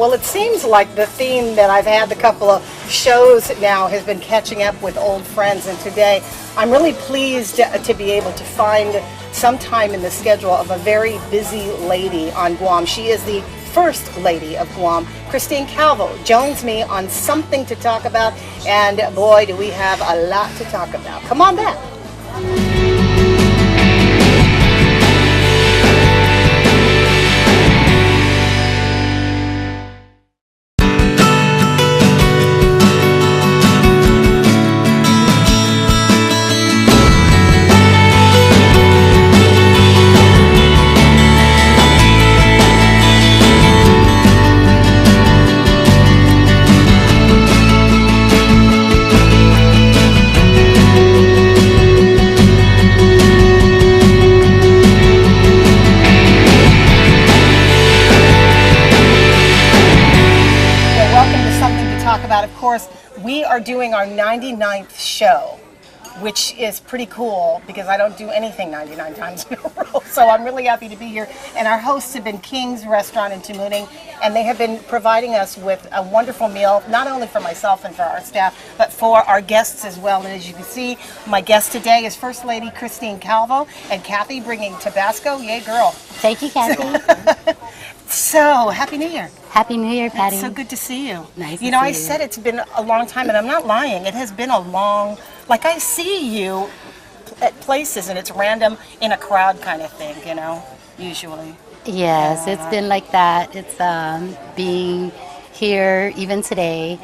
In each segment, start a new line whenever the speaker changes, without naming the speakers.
Well, it seems like the theme that I've had the couple of shows now has been catching up with old friends, and today I'm really pleased to be able to find some time in the schedule of a very busy lady on Guam. She is the First Lady of Guam. Christine Calvo joins me on Something to Talk About, and boy, do we have a lot to talk about. Come on back. Of course, we are doing our 99th show, which is pretty cool because I don't do anything 99 times in a row. So I'm really happy to be here. And our hosts have been King's Restaurant in Tamuning, and they have been providing us with a wonderful meal, not only for myself and for our staff, but for our guests as well. And as you can see, my guest today is First Lady Christine Calvo, and Kathy bringing Tabasco. Yay, girl.
Thank you, Kathy.
So, Happy New Year.
Happy New Year, Patty.
It's so good to see you.
Nice to see
you. I said it's been a long time, and I'm not lying. It has been a long, like I see you at places, and it's random in a crowd kind of thing, usually.
Yes, it's been like that. It's being here even today.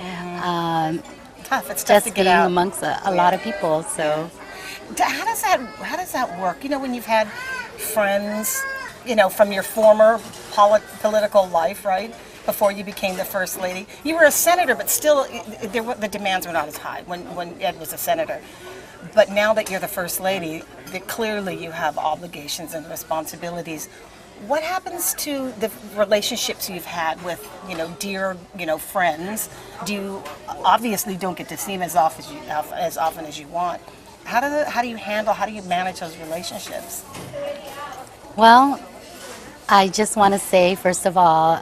Tough. It's tough
just
to get
being
out.
amongst a lot of people. So,
How does that work? When you've had friends, from your former political life, right? Before you became the First Lady. You were a senator, but still the demands were not as high when Ed was a senator. But now that you're the First Lady, clearly you have obligations and responsibilities. What happens to the relationships you've had with, dear, friends? You obviously don't get to see them as often as you want. How do you manage those relationships?
well, I just want to say, first of all,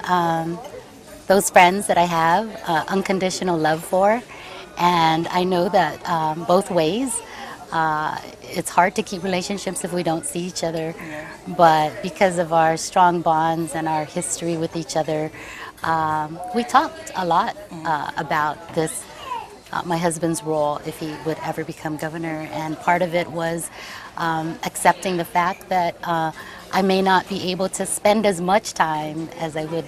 those friends that I have unconditional love for, and I know that both ways, it's hard to keep relationships if we don't see each other, but because of our strong bonds and our history with each other, we talked a lot about this, my husband's role if he would ever become governor, and part of it was accepting the fact that I may not be able to spend as much time as I would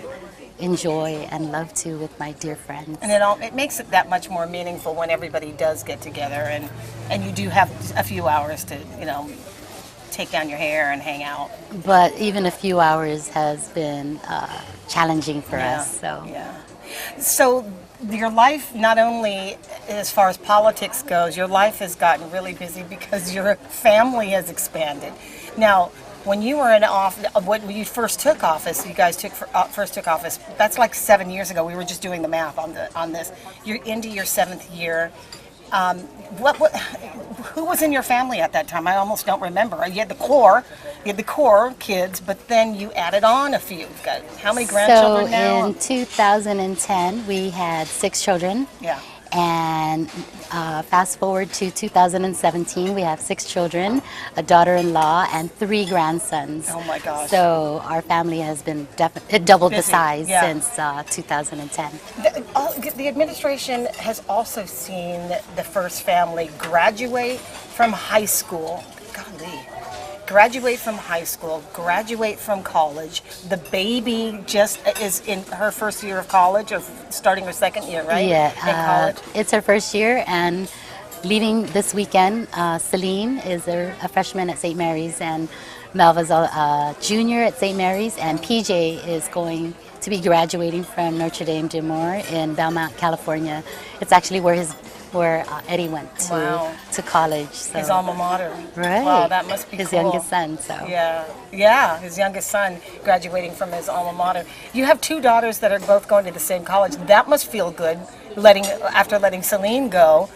enjoy and love to with my dear friends.
And it makes it that much more meaningful when everybody does get together and you do have a few hours to, take down your hair and hang out.
But even a few hours has been challenging for us.
So your life, not only as far as politics goes, your life has gotten really busy because your family has expanded. Now, when you were in office, when you first took office, you guys first took office, that's like 7 years ago. We were just doing the math on this. You're into your 7th year. Who was in your family at that time? I almost don't remember. You had the core kids, but then you added on a few. You've got how many grandchildren now?
So in 2010, we had 6 children.
Yeah.
And fast forward to 2017, we have 6 children, a daughter-in-law, and 3 grandsons.
Oh my gosh.
So our family has been it doubled
Busy.
the size
Yeah.
since 2010.
The administration has also seen the First family graduate from high school. Golly. Graduate from high school, graduate from college. The baby just is in her first year of college, or starting her 2nd year, right?
Yeah,
in college.
it's her first year, and leaving this weekend, Celine is a freshman at St. Mary's, and Melva's a junior at St. Mary's, and PJ is going to be graduating from Notre Dame de Moore in Belmont, California. It's actually where Eddie went to college. So.
His alma mater.
Right.
Wow, that must be
his
cool.
youngest son. So.
Yeah, his youngest son graduating from his alma mater. You have 2 daughters that are both going to the same college. That must feel good, after letting Celine go.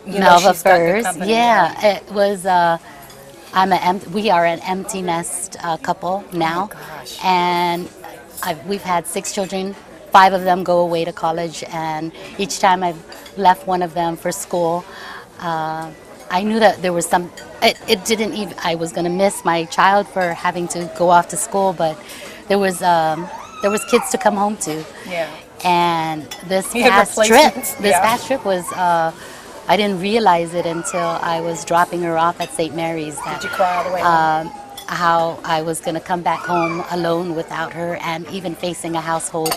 Melva
she's got good
first.
company.
Yeah, it was. We are an empty nest couple now,
Oh, gosh.
and we've had 6 children 5 of them go away to college, and each time I've left one of them for school, I knew that there was some. It didn't even. I was going to miss my child for having to go off to school, but there was kids to come home to.
Yeah.
And this
You had
past trip,
replacements?
this
Yeah.
past trip was. I didn't realize it until I was dropping her off at St. Mary's. That,
Did you cry all the way home?
how I was going to come back home alone without her, and even facing a household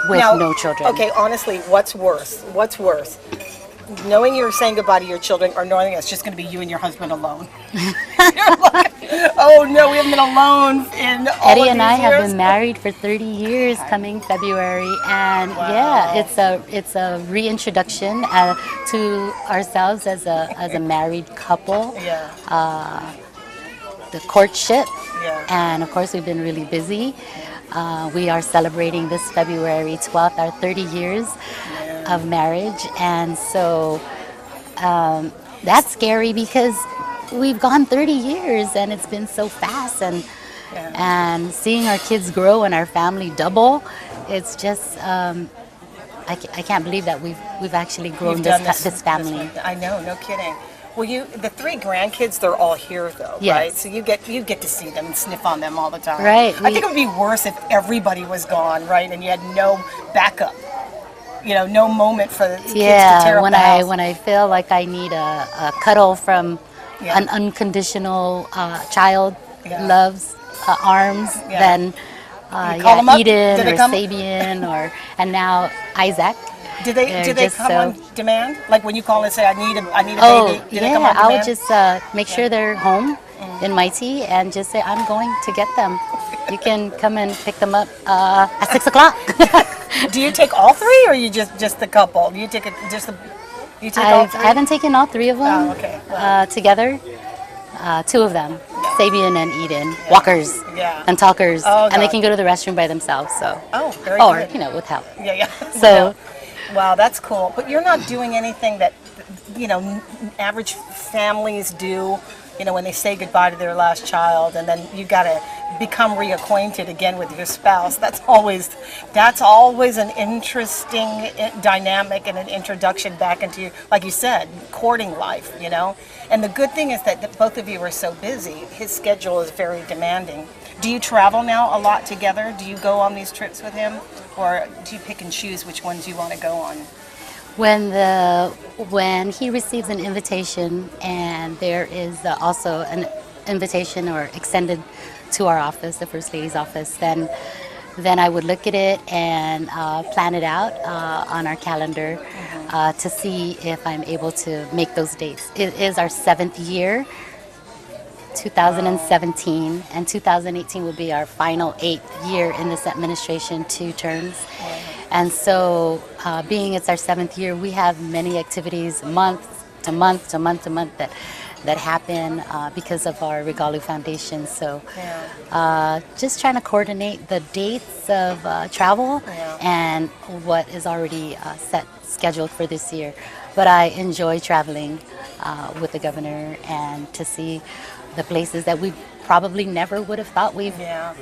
with
Now,
no children.
Okay, honestly, what's worse? What's worse? Knowing you're saying goodbye to your children, or knowing it's just going to be you and your husband alone? You're like, oh no, we haven't been alone in all
Eddie
of
and I
these
have
years.
been married for 30 years coming February, and yeah, it's a reintroduction to ourselves as a married couple.
Yeah.
The courtship,
Yeah.
and of course we've been really busy. We are celebrating this February 12th our 30 years of marriage, and so that's scary because we've gone 30 years and it's been so fast, and and seeing our kids grow and our family double, it's just I can't believe that we've actually grown
You've done
this family.
I know, no kidding. Well, the 3 grandkids, they're all here though,
Yes.
right? So you get to see them and sniff on them all the time.
Right,
I think it would be worse if everybody was gone, right? And you had no backup. No moment for the kids to tear up
when
the house.
when I feel like I need a cuddle from
Yeah.
an unconditional child
Yeah.
loves arms,
Yeah.
then
You call 'em up?
Eden
Do they
or
come?
Sabian and now Isaac.
Do they
They're
do they
just
come
so-
on demand? Like when you call and say I need a
Oh
baby? Do they come
yeah,
on
I would
demand?
just make sure they're home in Mighty and just say I'm going to get them. You can come and pick them up at 6 o'clock.
Do you take all 3, or you just the couple? You take you take all
I
3?
haven't taken all 3 of them
Oh, okay. Wow.
together. 2 of them, Sabian and Eden, walkers
Yeah.
and talkers,
Oh,
and they
God.
can go to the restroom by themselves. So,
Oh, very
or
good.
with help.
Yeah.
So-
Wow, that's cool. But you're not doing anything that average families do. When they say goodbye to their last child, and then you got to become reacquainted again with your spouse. That's always an interesting dynamic and an introduction back into, like you said, courting life. And the good thing is that both of you are so busy. His schedule is very demanding. Do you travel now a lot together? Do you go on these trips with him, or do you pick and choose which ones you want to go on?
When he receives an invitation, and there is also an invitation or extended to our office, the First Lady's office, then I would look at it and plan it out on our calendar to see if I'm able to make those dates. It is our 7th year, 2017, and 2018 will be our final 8th year in this administration, 2 terms. And so, being it's our 7th year, we have many activities month to month that happen because of our Regalu Foundation. So, just trying to coordinate the dates of travel and what is already scheduled for this year. But I enjoy traveling with the governor and to see the places that we probably never would have thought we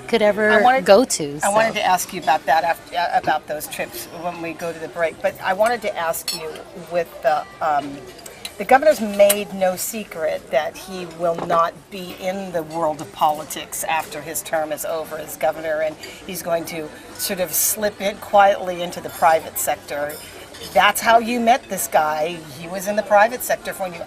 could ever go to.
I wanted to ask you about that about those trips when we go to the break. But I wanted to ask you with the governor's made no secret that he will not be in the world of politics after his term is over as governor, and he's going to sort of slip in quietly into the private sector. That's how you met this guy. He was in the private sector for you.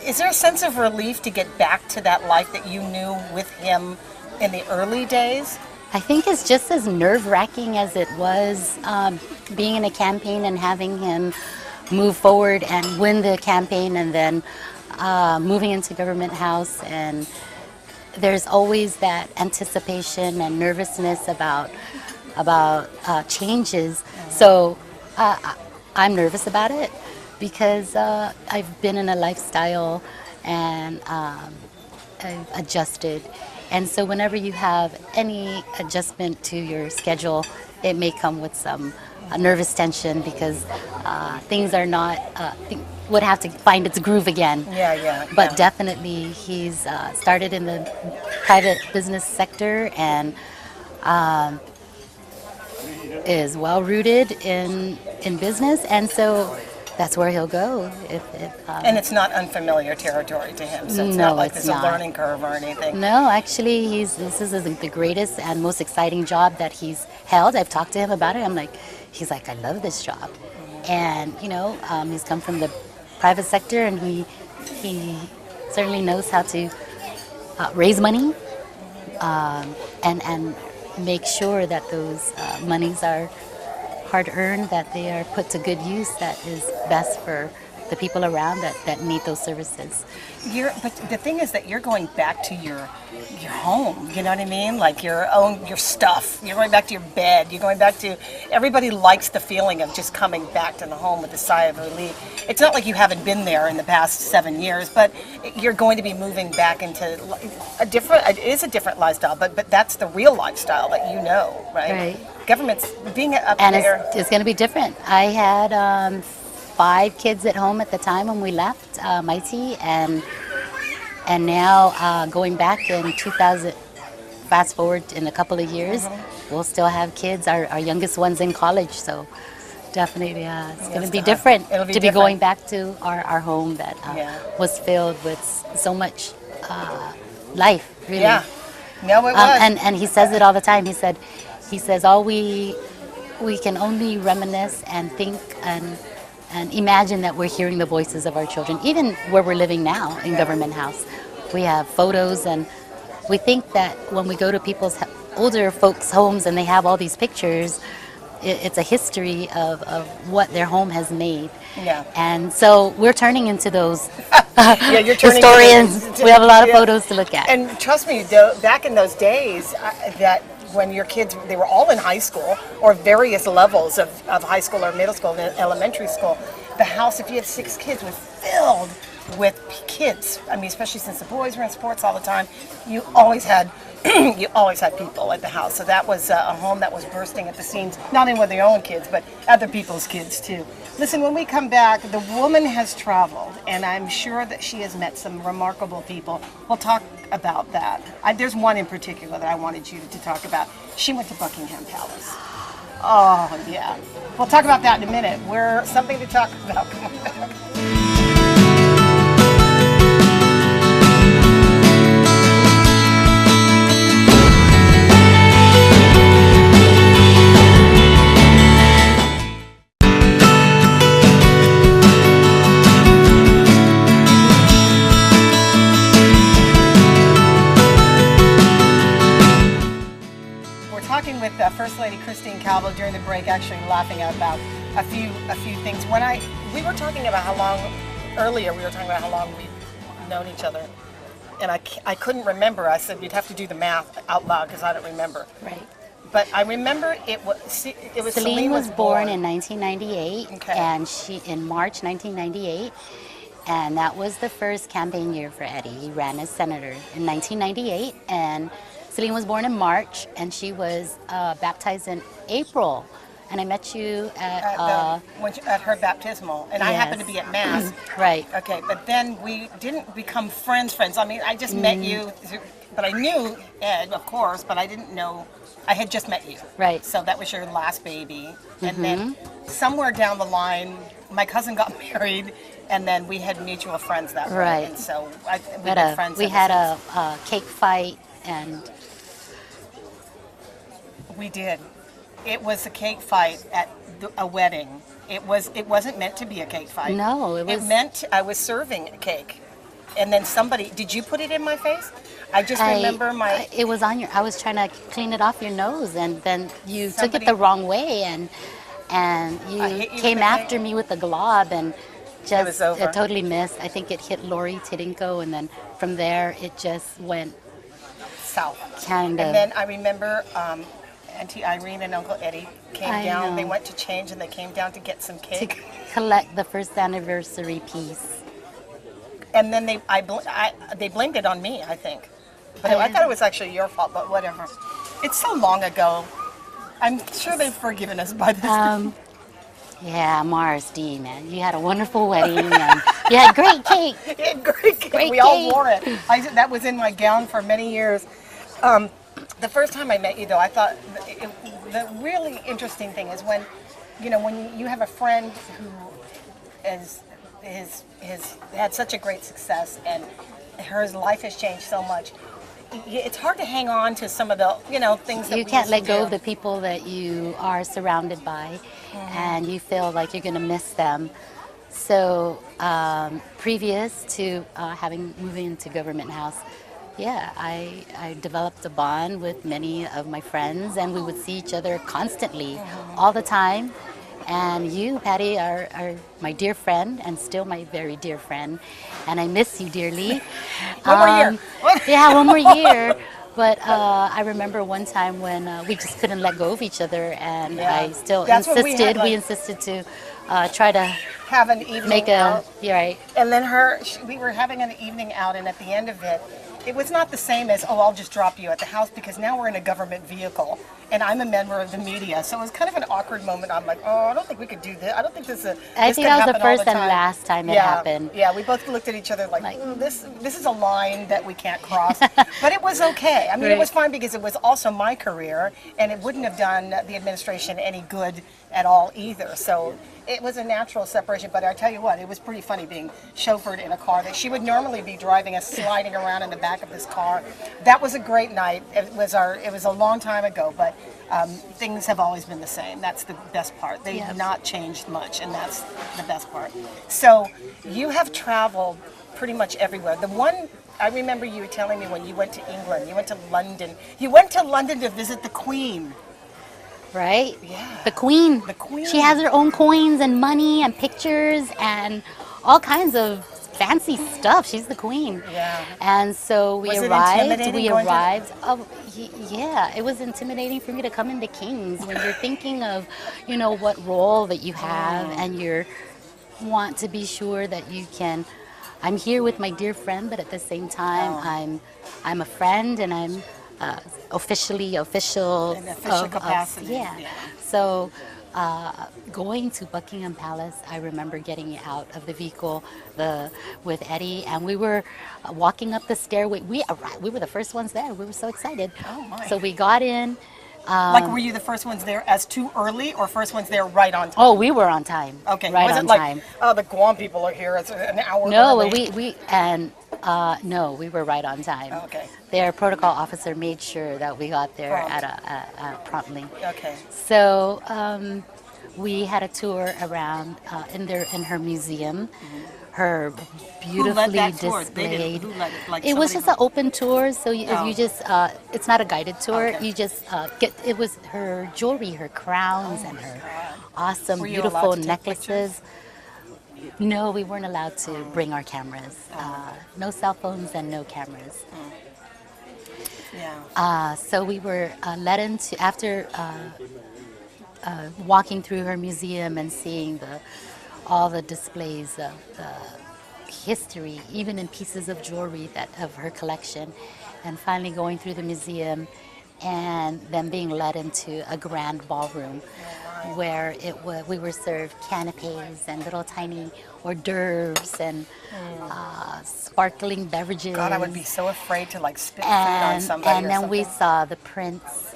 Is there a sense of relief to get back to that life that you knew with him in the early days?
I think it's just as nerve-wracking as it was being in a campaign and having him move forward and win the campaign, and then moving into Government House. And there's always that anticipation and nervousness about changes. So I'm nervous about it because I've been in a lifestyle and I've adjusted. And so whenever you have any adjustment to your schedule, it may come with some nervous tension because things are not, would have to find its groove again. But definitely he's started in the private business sector, and is well rooted in business, and so that's where he'll go.
And it's not unfamiliar territory to him, so it's
No,
not like
it's
there's
not.
a learning curve or anything.
No, actually, this is the greatest and most exciting job that he's held. I've talked to him about it. He's like, I love this job, and he's come from the private sector, and he certainly knows how to raise money, and make sure that those monies are hard earned, that they are put to good use, that is best for the people around that need those services.
But the thing is that you're going back to your home. You know what I mean? Like your stuff. You're going back to your bed. You're going back to. Everybody likes the feeling of just coming back to the home with a sigh of relief. It's not like you haven't been there in the past 7 years, but you're going to be moving back into a different. It is a different lifestyle, but that's the real lifestyle that you know, right?
Right.
Government's being up
And
there.
it's going to be different. I had 5 kids at home at the time when we left Mighty, and now going back in 2000. Fast forward in a couple of years, we'll still have kids. Our youngest one's in college, so definitely, it's going to be different
It'll be
to be
different.
going back to our home that
Yeah.
was filled with so much life, really.
Yeah. No, it was.
And he says it all the time. He says all we can only reminisce and think and imagine that we're hearing the voices of our children, even where we're living now in Government House. We have photos, and we think that when we go to people's older folks' homes and they have all these pictures, it's a history of what their home has made.
Yeah.
And so we're turning into those
Yeah, you're turning
historians.
into-
We have a lot of
Yeah.
photos to look at.
And trust me, back in those days, that when your kids, they were all in high school or various levels of high school or middle school and elementary school, the house, if you had 6 kids, was filled with kids. I mean, especially since the boys were in sports all the time, you always had people at the house. So that was a home that was bursting at the seams, not only with their own kids, but other people's kids too. Listen, when we come back, the woman has traveled, and I'm sure that she has met some remarkable people. We'll talk about that. There's one in particular that I wanted you to talk about. She went to Buckingham Palace. Oh, yeah. We'll talk about that in a minute. We're something to talk about. Come on back. Talking with First Lady Christine Calvo during the break, actually laughing about a few things. We were talking about how long we've known each other, and I couldn't remember. I said you'd have to do the math out loud because I don't remember.
Right.
But I remember it was
Celine was born in 1998,
Okay.
and she in March 1998, and that was the first campaign year for Eddie. He ran as senator in 1998, and Celine was born in March, and she was baptized in April. And I met you at
at her baptismal, and I happened to be at Mass.
right.
Okay, but then we didn't become friends. I mean, I just met you, but I knew Ed, of course, but I didn't know. I had just met you.
Right.
So that was your last baby. And then somewhere down the line, my cousin got married, and then we had mutual friends that way.
Right.
And so we've been friends
We
ever
had
since.
a cake fight, and
We did. It was a cake fight at a wedding. It wasn't meant to be a cake fight.
No, it was-
It meant I was serving a cake, and then somebody. Did you put it in my face? I just remember my.
It was on your. I was trying to clean it off your nose, and then you took
Somebody-
it the wrong way, and you
I hit you
came
with the
after me with the glob, and just
was over.
it totally missed. I think it hit Lori Tidinko, and then from there it just went
South.
kind of.
And then I remember Auntie Irene and Uncle Eddie came
I
down.
know.
They went to change, and they came down to get some
to
cake.
collect the first anniversary piece.
And then they blamed it on me, I think. But I thought it was actually your fault, but whatever. It's so long ago. I'm sure they've forgiven us by this.
Yeah, Mars D, man, you had a wonderful wedding, and you had great cake.
Yeah, great cake.
Great
We all
cake.
wore it. That was in my gown for many years. The first time I met you, though, I thought the really interesting thing is when, when you have a friend who is had such a great success and her life has changed so much. It's hard to hang on to some of the things that
You
we
can't
used
let
to
go
do.
of the people that you are surrounded by, and you feel like you're going to miss them. So, previous to moving into Government House, yeah, I developed a bond with many of my friends, and we would see each other constantly, all the time. And you, Patty, are my dear friend, and still my very dear friend, and I miss you dearly.
One more year.
Yeah, one more year. But I remember one time when we just couldn't let go of each other, and
Yeah.
I still
That's when we had,
insisted. We
like,
insisted to try to
have an evening
make
out.
you're right.
And then we were having an evening out, and at the end of it, it was not the same as, oh, I'll just drop you at the house, because now we're in a government vehicle, and I'm a member of the media. So it was kind of an awkward moment. I'm like, oh, I don't think we could do this. I don't think this is.
I
This
think
could
that was the
happen all
first and
time.
last time it
Yeah,
happened.
Yeah, we both looked at each other like,
Like-
this is a line that we can't cross. But it was okay. I mean, it was
Right.
fine because it was also my career, and it wouldn't have done the administration any good at all either. So it was a natural separation. But I tell you what, it was pretty funny being chauffeured in a car that she would normally be driving us, sliding around in the back of this car. That was a great night. It was a long time ago, but things have always been the same. That's the best part. They've
Yes.
not changed much, and that's the best part. So you have traveled pretty much everywhere. The one I remember you telling me when you went to England, you went to London. You went to London to visit the Queen.
Right?
Yeah.
The Queen.
The Queen.
She has her own coins and money and pictures and all kinds of fancy stuff. She's the Queen.
Yeah.
And so we
Was it
arrived.
intimidating
We
going to-
arrived. Oh, yeah. It was intimidating for me to come into Kings when you're thinking of, what role that you have, and you want to be sure that you can. I'm here with my dear friend, but at the same time, I'm a friend, and I'm official
In official capacity,
yeah.
yeah.
So going to Buckingham Palace, I remember getting out of the vehicle with Eddie, and we were walking up the stairway. We were the first ones there. We were so excited.
Oh, my.
So we got in.
Like, were you the first ones there as too early, or first ones there right on time?
Oh, we were on time.
Okay.
Right
Was
on
it like,
time.
oh, the Guam people are here. It's an hour
No,
early.
no, we were right on time.
Okay.
Their protocol officer made sure that we got there
Prompt.
promptly.
Okay.
So we had a tour around in her museum. Her beautifully
that tour? They did.
displayed.
Who led it? Like
It was
somebody
just
who-
an open tour, so you just it's not a guided tour.
Okay.
You just get it was her jewelry, her crowns, and her awesome,
Were you
beautiful
allowed to take
necklaces. No, we weren't allowed to bring our cameras. No cell phones and no cameras.
Yeah.
So we were led into, after walking through her museum and seeing all the displays of the history, even in pieces of jewelry of her collection, and finally going through the museum and then being led into a grand ballroom where we were served canapes and little tiny hors d'oeuvres and sparkling beverages.
God, I would be so afraid to like spit food on somebody.
And
or
then we
something.
saw the prince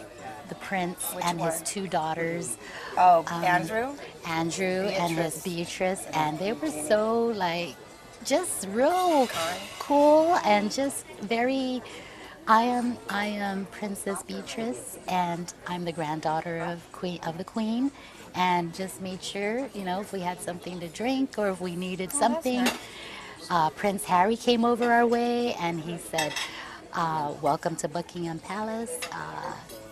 Which
and his
one?
2 daughters,
Oh, Andrew.
Andrew and his
Beatrice.
Beatrice, and they were so like just real cool and just very. I am Princess Beatrice, and I'm the granddaughter of the Queen, and just made sure, if we had something to drink or if we needed something. Prince Harry came over our way, and he said, "Welcome to Buckingham Palace.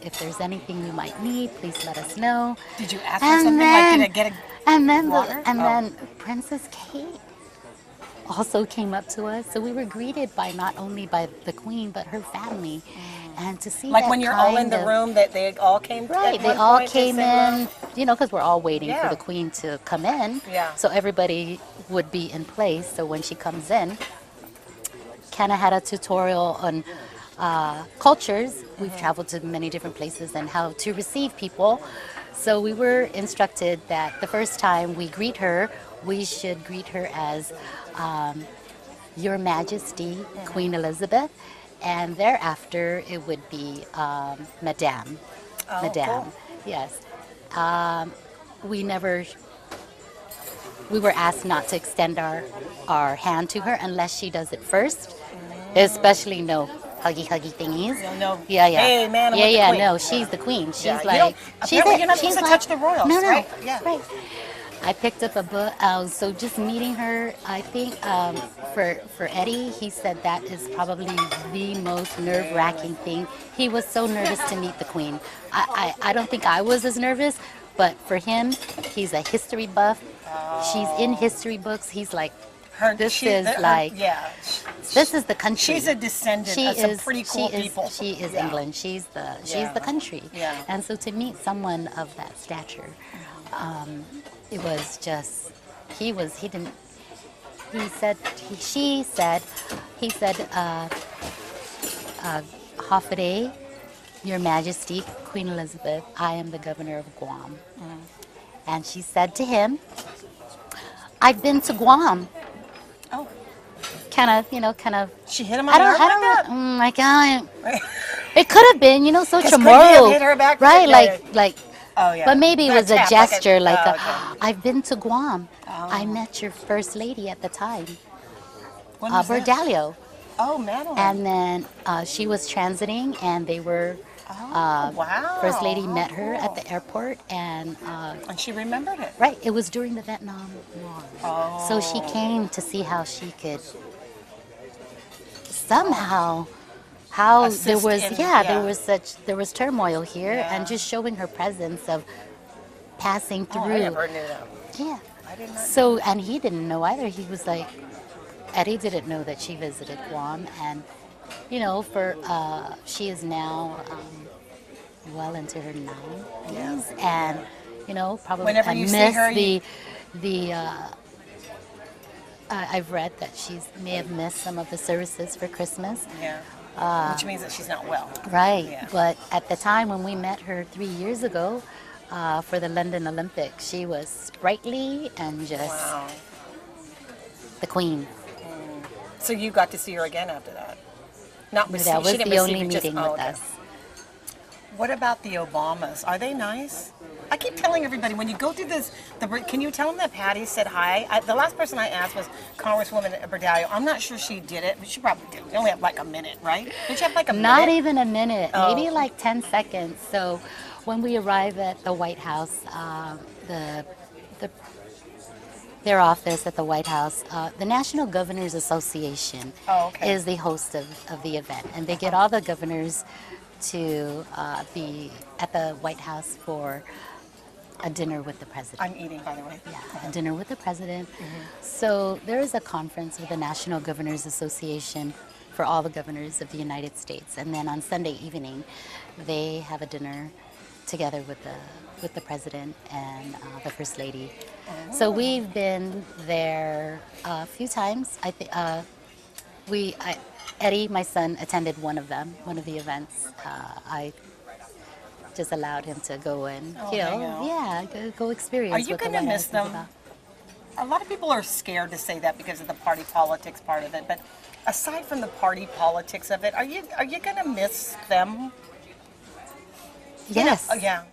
If there's anything you might need, please let us know."
Did you ask for
And
something
then,
like, get a
and then,
water?
then Princess Kate also came up to us. So we were greeted not only by the Queen but her family, and to see
like
that
when you're all in
kind
the
of-
room that they all came.
Right,
at
they
one
all
point,
came
said,
in, because we're all waiting for
Yeah.
the Queen to come in.
Yeah.
So everybody would be in place. So when she comes in, kind of had a tutorial on cultures. We've traveled to many different places and how to receive people. So we were instructed that the first time we greet her, we should greet her as Your Majesty, Queen Elizabeth, and thereafter it would be Madame.
Oh,
Madame.
cool.
yes. We never, we were asked not to extend our hand to her unless she does it first, especially no huggy thingies.
No.
Yeah, yeah.
Hey, man, I'm
yeah,
with the
yeah,
queen.
no, she's the queen. She's
Yeah, you
like,
don't-
she's
apparently
it.
you're not
She's
supposed to
like,
touch the royals,
no, no,
right? Yeah.
right. I picked up a book. So just meeting her, I think for Eddie, he said that is probably the most nerve-wracking thing. He was so nervous to meet the Queen. I don't think I was as nervous, but for him, he's a history buff. She's in history books. He's like, this is like,
yeah.
this is the country.
She's a descendant of some pretty cool people.
She is
Yeah.
England. She's
Yeah.
the country.
Yeah.
And so to meet someone of that stature, it was just he didn't he said she said he said Hoffaday, Your Majesty, Queen Elizabeth, I am the governor of Guam. And she said to him, I've been to Guam.
Oh,
Kind of.
she hit him on the arm like that?
Oh my God. It could have been, so
'Cause couldn't he
tomorrow,
have hit her back?
right?
Yeah.
Like.
Oh, yeah.
But maybe it was a
tap,
gesture,
oh, okay.
I've been to Guam. I met your first lady at the time,
When was that?
Bordalio.
Oh, Madeline.
And then she was transiting, and they were.
Wow.
First lady
How
met her at
cool.
the airport, and
And she remembered it.
right, it was during the Vietnam War.
Oh.
So she came to see how she could somehow, how
Assist
there was,
in-
there was turmoil here,
Yeah.
and just showing her presence of passing through.
Oh, I never knew that.
Yeah.
I did not.
So, and he didn't know either. He was like, Eddie didn't know that she visited Guam, and she is now well into her 90s, and probably
Whenever you see her,
I've read that she may have missed some of the services for Christmas.
Yeah. Which means that she's not well.
Right,
Yeah.
but at the time when we met her 3 years ago for the London Olympics, she was sprightly and just
Wow.
the queen.
So you got to see her again after that? Not receive,
That was
she didn't
the
receive
only
you, just-
meeting
oh,
with
okay.
us.
What about the Obamas? Are they nice? I keep telling everybody, when you go through this, can you tell them that Patty said hi? The last person I asked was Congresswoman Bordalio. I'm not sure she did it, but she probably did. You only have like a minute, right? Did you have like a
Not
minute?
even a minute,
Oh.
maybe like 10 seconds. So when we arrive at the White House, their office at the White House, the National Governors Association
Oh, okay.
is the host of the event. And they get all the governors to be at the White House for a dinner with the president.
I'm eating, by the way.
Yeah, a dinner with the president. So there is a conference with the National Governors Association for all the governors of the United States, and then on Sunday evening, they have a dinner together with the president and the first lady. So we've been there a few times. I think Eddie, my son, attended one of the events. I just allowed him to go and
hang out.
go experience.
Are you
what the
gonna
White
miss
House is
them?
about.
A lot of people are scared to say that because of the party politics part of it. But aside from the party politics of it, are you gonna miss them?
Yes.
Yeah.